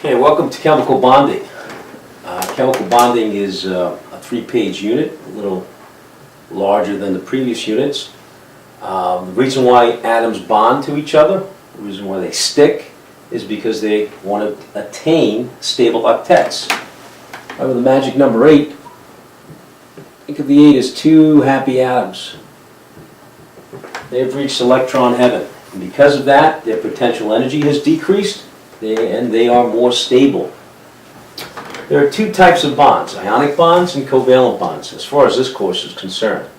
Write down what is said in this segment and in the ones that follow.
Okay, welcome to chemical bonding. Chemical bonding is a 3-page unit, a little larger than the previous units. The reason why atoms bond to each other, the reason why they stick, is because they want to attain stable octets. With the magic number 8, think of the 8 as two happy atoms. They've reached electron heaven. And because of that, their potential energy has decreased, and they are more stable. There are two types of bonds, ionic bonds and covalent bonds, as far as this course is concerned.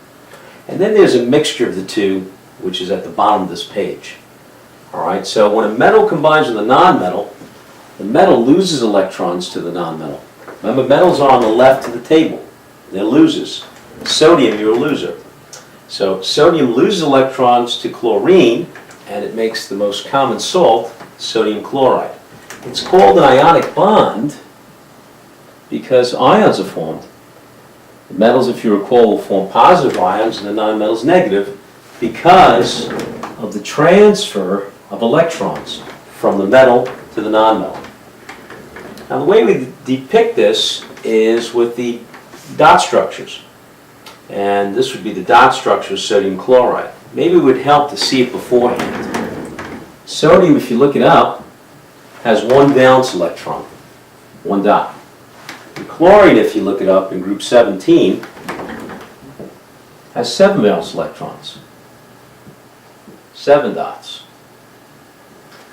And then there's a mixture of the two, which is at the bottom of this page. All right, so when a metal combines with a nonmetal, the metal loses electrons to the nonmetal. Remember, metals are on the left of the table. They're losers. Sodium, you're a loser. So sodium loses electrons to chlorine, and it makes the most common salt, sodium chloride. It's called an ionic bond because ions are formed. The metals, if you recall, will form positive ions and the nonmetals negative because of the transfer of electrons from the metal to the nonmetal. Now the way we depict this is with the dot structures. And this would be the dot structure of sodium chloride. Maybe it would help to see it beforehand. Sodium, if you look it up, has one valence electron, one dot. And chlorine, if you look it up in group 17, has 7 valence electrons, 7 dots.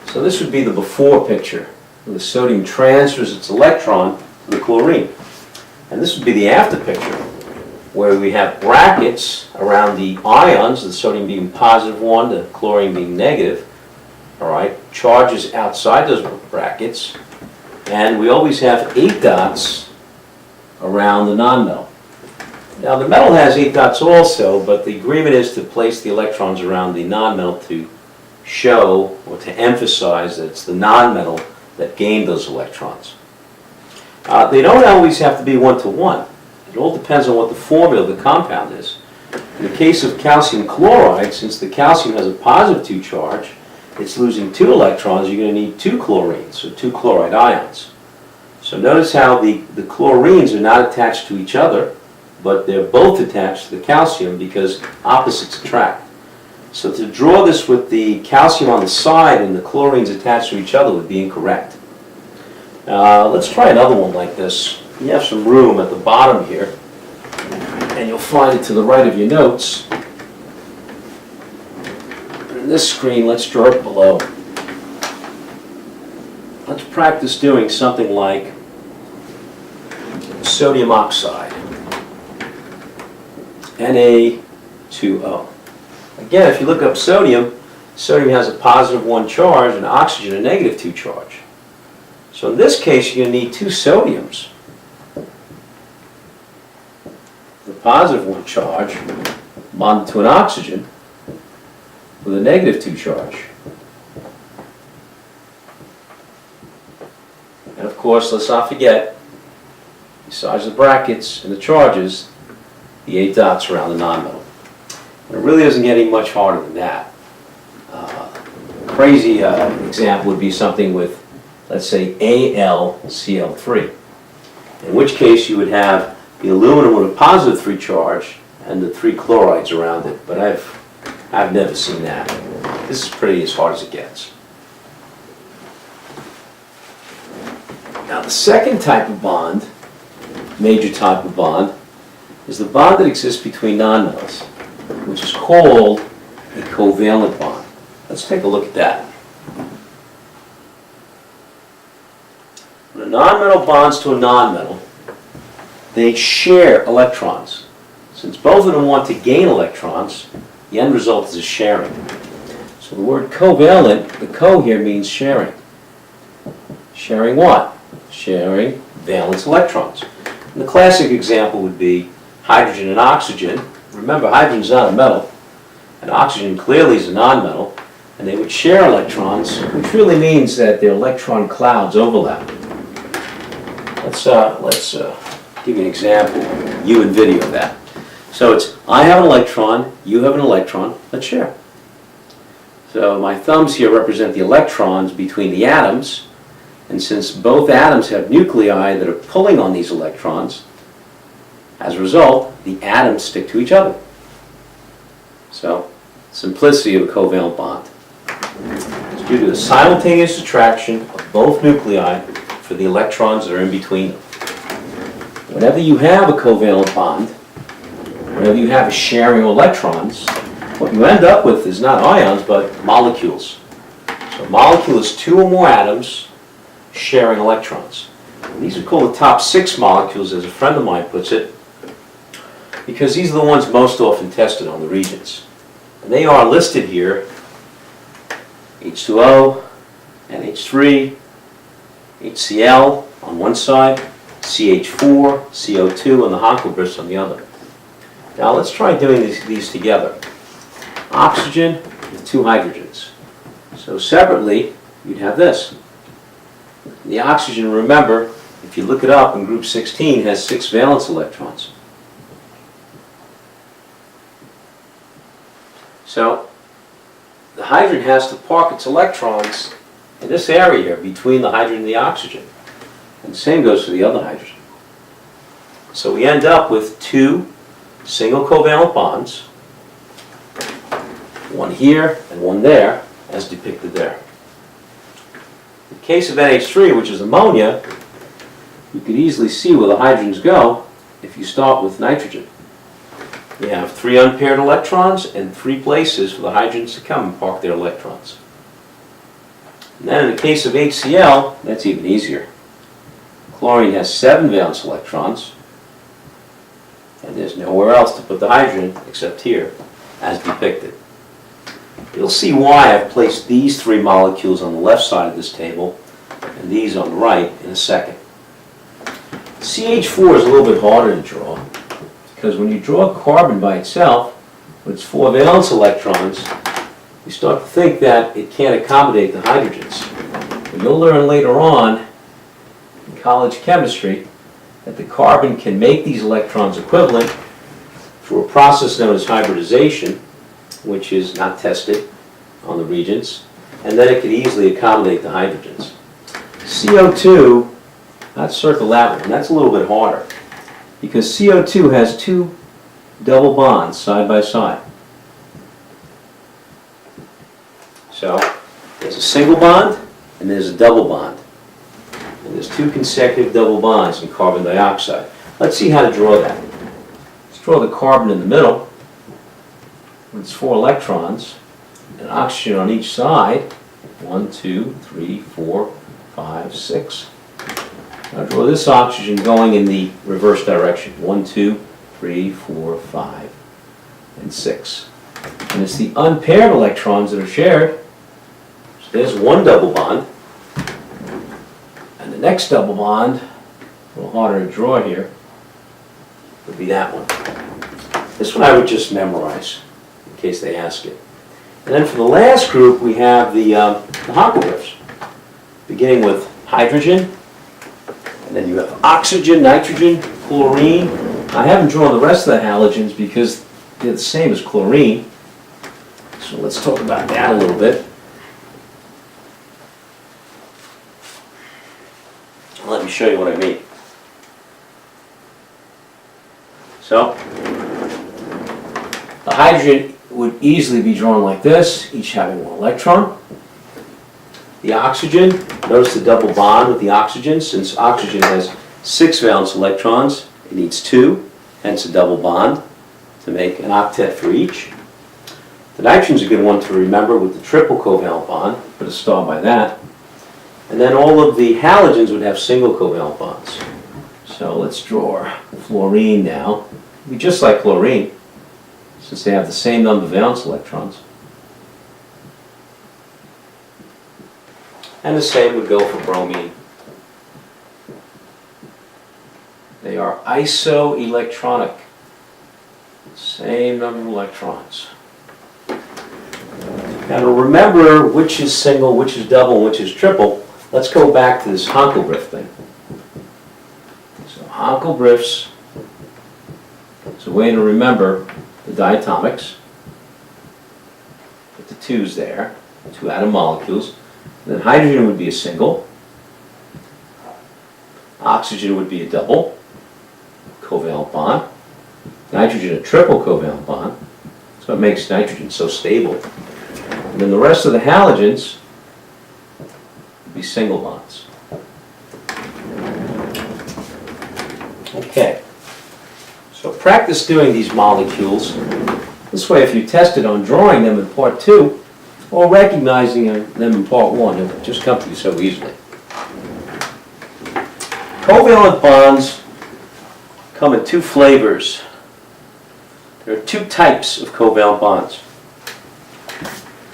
So this would be the before picture, where the sodium transfers its electron to the chlorine. And this would be the after picture, where we have brackets around the ions, the sodium being positive 1, the chlorine being negative. All right, charges outside those brackets, and we always have 8 dots around the nonmetal. Now the metal has 8 dots also, but the agreement is to place the electrons around the nonmetal to show or to emphasize that it's the nonmetal that gained those electrons. They don't always have to be 1-to-1. It all depends on what the formula of the compound is. In the case of calcium chloride, since the calcium has a positive 2 charge, it's losing 2 electrons, you're going to need 2 chlorines, or 2 chloride ions. So notice how the chlorines are not attached to each other, but they're both attached to the calcium because opposites attract. So to draw this with the calcium on the side and the chlorines attached to each other would be incorrect. Let's try another one like this. You have some room at the bottom here, and you'll find it to the right of your notes. In this screen, let's draw it below. Let's practice doing something like sodium oxide, Na2O. Again, if you look up sodium, sodium has a positive 1 charge and oxygen a negative 2 charge. So in this case, you're going to need 2 sodiums. The positive 1 charge bonded to an oxygen with a negative 2 charge. And of course, let's not forget, besides the brackets and the charges, the 8 dots around the nonmetal. And it really doesn't get any much harder than that. Crazy example would be something with, let's say, AlCl3, in which case you would have the aluminum with a positive 3 charge and the 3 chlorides around it, but I've never seen that. This is pretty as hard as it gets. Now the second type of bond, major type of bond, is the bond that exists between nonmetals, which is called a covalent bond. Let's take a look at that. When a nonmetal bonds to a nonmetal, they share electrons. Since both of them want to gain electrons, the end result is a sharing. So the word covalent, the co here means sharing. Sharing what? Sharing valence electrons. And the classic example would be hydrogen and oxygen. Remember, hydrogen is not a metal, and oxygen clearly is a nonmetal, and they would share electrons, which really means that their electron clouds overlap. Let's give you an example, you and video of that. So it's, I have an electron, you have an electron, let's share. So my thumbs here represent the electrons between the atoms, And since both atoms have nuclei that are pulling on these electrons, as a result, the atoms stick to each other. So, simplicity of a covalent bond. It's due to the simultaneous attraction of both nuclei for the electrons that are in between them. Whenever you have a covalent bond, whenever you have a sharing of electrons, what you end up with is not ions, but molecules. So a molecule is two or more atoms sharing electrons. And these are called the top 6 molecules, as a friend of mine puts it, because these are the ones most often tested on the Regents. And they are listed here: H2O, NH3, HCl on one side, CH4, CO2, and the Hankel on the other. Now let's try doing these together. Oxygen with 2 hydrogens. So separately, you'd have this. The oxygen, remember, if you look it up in group 16, has 6 valence electrons. So the hydrogen has to park its electrons in this area here between the hydrogen and the oxygen. And the same goes for the other hydrogen. So we end up with 2 single covalent bonds, one here and one there, as depicted there. In the case of NH3, which is ammonia, you could easily see where the hydrogens go if you start with nitrogen. You have 3 unpaired electrons and 3 places for the hydrogens to come and park their electrons. And then in the case of HCl, that's even easier. Chlorine has 7 valence electrons, and there's nowhere else to put the hydrogen except here, as depicted. You'll see why I've placed these 3 molecules on the left side of this table and these on the right in a second. CH4 is a little bit harder to draw, because when you draw carbon by itself, with its 4 valence electrons, you start to think that it can't accommodate the hydrogens. But you'll learn later on in college chemistry that the carbon can make these electrons equivalent through a process known as hybridization, which is not tested on the Regents, and then it can easily accommodate the hydrogens. CO2, I'd circle that one. That's a little bit harder, because CO2 has 2 double bonds side by side. So there's a single bond and there's a double bond. And there's 2 consecutive double bonds in carbon dioxide. Let's see how to draw that. Let's draw the carbon in the middle with its 4 electrons and oxygen on each side. 1, 2, 3, 4, 5, 6. Now draw this oxygen going in the reverse direction. 1, 2, 3, 4, 5, and 6. And it's the unpaired electrons that are shared. So there's 1 double bond. And the next double bond, a little harder to draw here, would be that one. This one I would just memorize in case they ask it. And then for the last group, we have the Hankel, beginning with hydrogen, and then you have oxygen, nitrogen, chlorine. I haven't drawn the rest of the halogens because they're the same as chlorine. So let's talk about that a little bit. Let me show you what I mean. So, the hydrogen would easily be drawn like this, each having 1 electron. The oxygen, notice the double bond with the oxygen. Since oxygen has 6 valence electrons, it needs 2, hence a double bond to make an octet for each. The nitrogen's a good one to remember with the triple covalent bond, put a star by that. And then all of the halogens would have single covalent bonds. So let's draw fluorine now. It'd be just like chlorine, since they have the same number of valence electrons. And the same would go for bromine. They are isoelectronic. Same number of electrons. Now to remember which is single, which is double, and which is triple, let's go back to this Hankel thing. So Hankel is a way to remember the diatomics. Put the 2's there, 2 atom molecules. Then hydrogen would be a single, Oxygen would be a double covalent bond. Nitrogen a triple covalent bond. That's what makes nitrogen so stable. And then the rest of the halogens would be single bonds. Okay. So practice doing these molecules. This way, if you tested on drawing them in part 2 or recognizing them in part 1, it will just come to you so easily. Covalent bonds come in 2 flavors. There are 2 types of covalent bonds.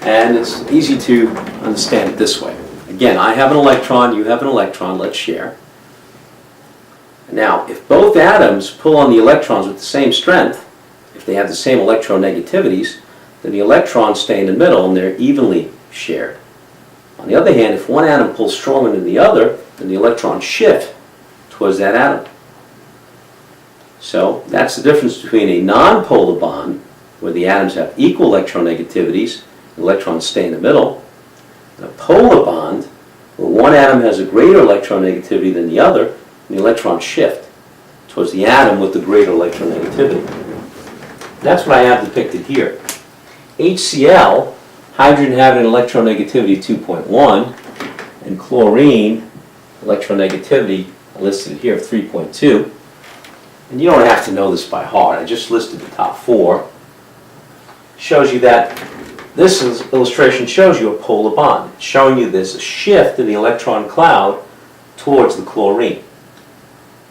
And it's easy to understand it this way. Again, I have an electron, you have an electron, let's share. Now, if both atoms pull on the electrons with the same strength, if they have the same electronegativities, then the electrons stay in the middle and they're evenly shared. On the other hand, if one atom pulls stronger than the other, then the electrons shift towards that atom. So that's the difference between a non-polar bond, where the atoms have equal electronegativities, the electrons stay in the middle, and a polar bond, where one atom has a greater electronegativity than the other, and the electrons shift towards the atom with the greater electronegativity. That's what I have depicted here. HCl, hydrogen having an electronegativity of 2.1, and chlorine, electronegativity listed here of 3.2. And you don't have to know this by heart. I just listed the top 4. Shows you that this illustration shows you a polar bond. It's showing you there's a shift in the electron cloud towards the chlorine.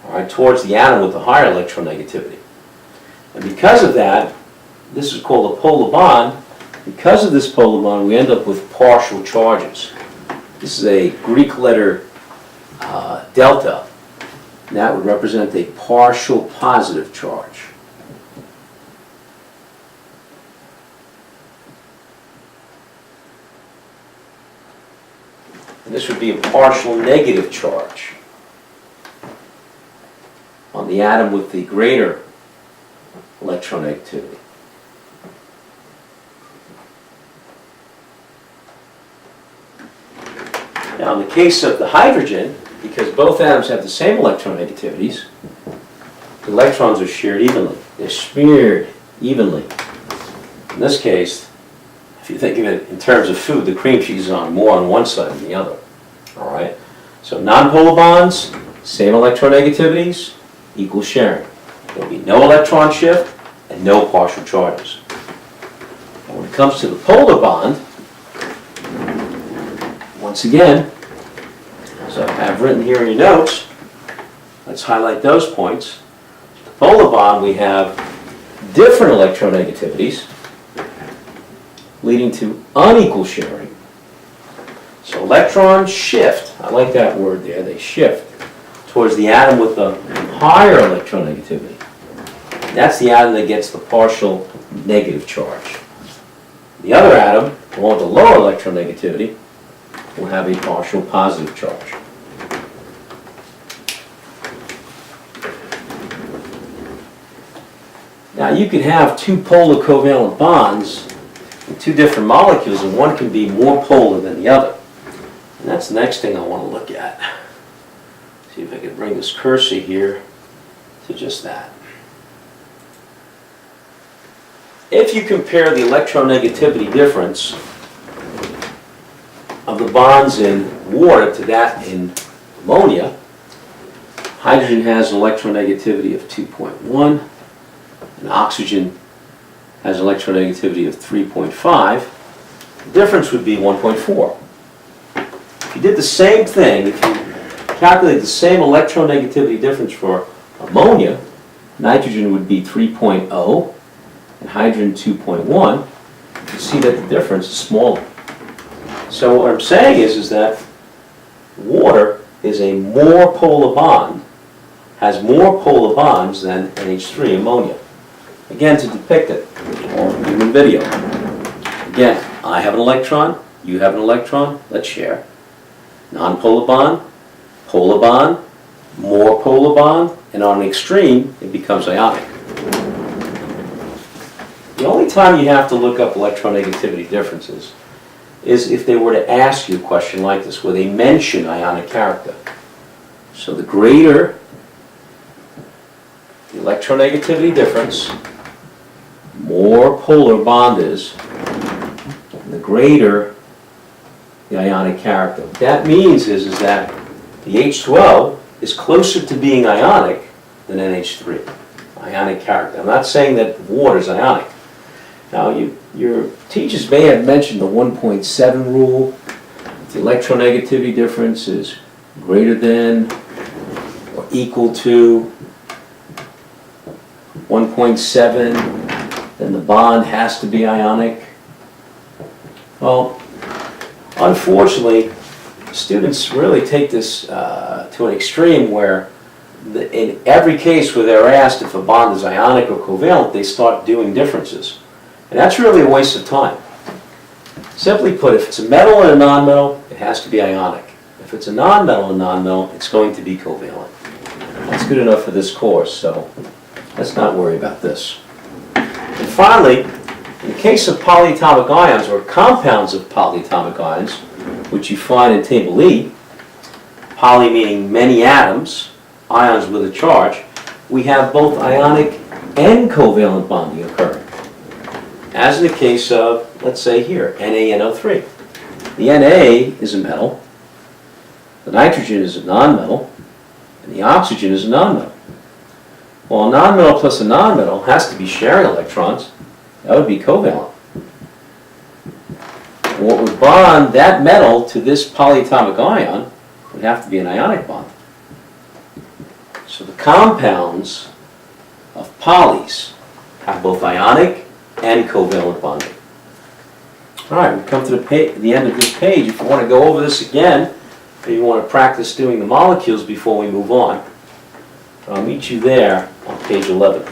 All right, towards the atom with the higher electronegativity. And because of that, this is called a polar bond. Because of this polar bond, we end up with partial charges. This is a Greek letter delta. And that would represent a partial positive charge. And this would be a partial negative charge on the atom with the greater electronegativity. Now in the case of the hydrogen, because both atoms have the same electronegativities, the electrons are shared evenly. They're smeared evenly. In this case, if you think of it in terms of food, the cream cheese is on more on one side than the other. All right? So nonpolar bonds, same electronegativities, equal sharing. There will be no electron shift and no partial charges. And when it comes to the polar bond, once again, as I have written here in your notes, let's highlight those points. The polar bond, we have different electronegativities leading to unequal sharing. So electrons shift, I like that word there, they shift towards the atom with the higher electronegativity. That's the atom that gets the partial negative charge. The other atom, the one with the lower electronegativity, will have a partial positive charge. Now you could have 2 polar covalent bonds in 2 different molecules, and one can be more polar than the other. And that's the next thing I want to look at. See if I can bring this cursor here to just that. If you compare the electronegativity difference of the bonds in water to that in ammonia, hydrogen has an electronegativity of 2.1, and oxygen has an electronegativity of 3.5. The difference would be 1.4. If you did the same thing, if you calculate the same electronegativity difference for ammonia, nitrogen would be 3.0 and hydrogen 2.1. You see that the difference is smaller. So what I'm saying is that water is a more polar bond, has more polar bonds than NH3 ammonia. Again, to depict it, or in the video. Again, I have an electron, you have an electron, let's share. Non-polar bond, polar bond, more polar bond, and on an extreme, it becomes ionic. The only time you have to look up electronegativity differences is if they were to ask you a question like this, where they mention ionic character. So the greater the electronegativity difference, more polar bond is, and the greater the ionic character. What that means is that the H2O is closer to being ionic than NH3, ionic character. I'm not saying that water is ionic. Now, your teachers may have mentioned the 1.7 rule. The electronegativity difference is greater than or equal to 1.7, then the bond has to be ionic. Well, unfortunately, students really take this to an extreme where in every case where they're asked if a bond is ionic or covalent, they start doing differences. And that's really a waste of time. Simply put, if it's a metal and a nonmetal, it has to be ionic. If it's a nonmetal and nonmetal, it's going to be covalent. That's good enough for this course, so let's not worry about this. And finally, in the case of polyatomic ions or compounds of polyatomic ions, which you find in Table E, poly meaning many atoms, ions with a charge, we have both ionic and covalent bonding occurring. As in the case of, let's say here, NaNO3. The Na is a metal, the nitrogen is a nonmetal, and the oxygen is a nonmetal. Well, a nonmetal plus a nonmetal has to be sharing electrons. That would be covalent. And what would bond that metal to this polyatomic ion would have to be an ionic bond. So the compounds of polys have both ionic and covalent bonding. All right, we've come to the end of this page. If you want to go over this again, or you want to practice doing the molecules before we move on, I'll meet you there on page 11.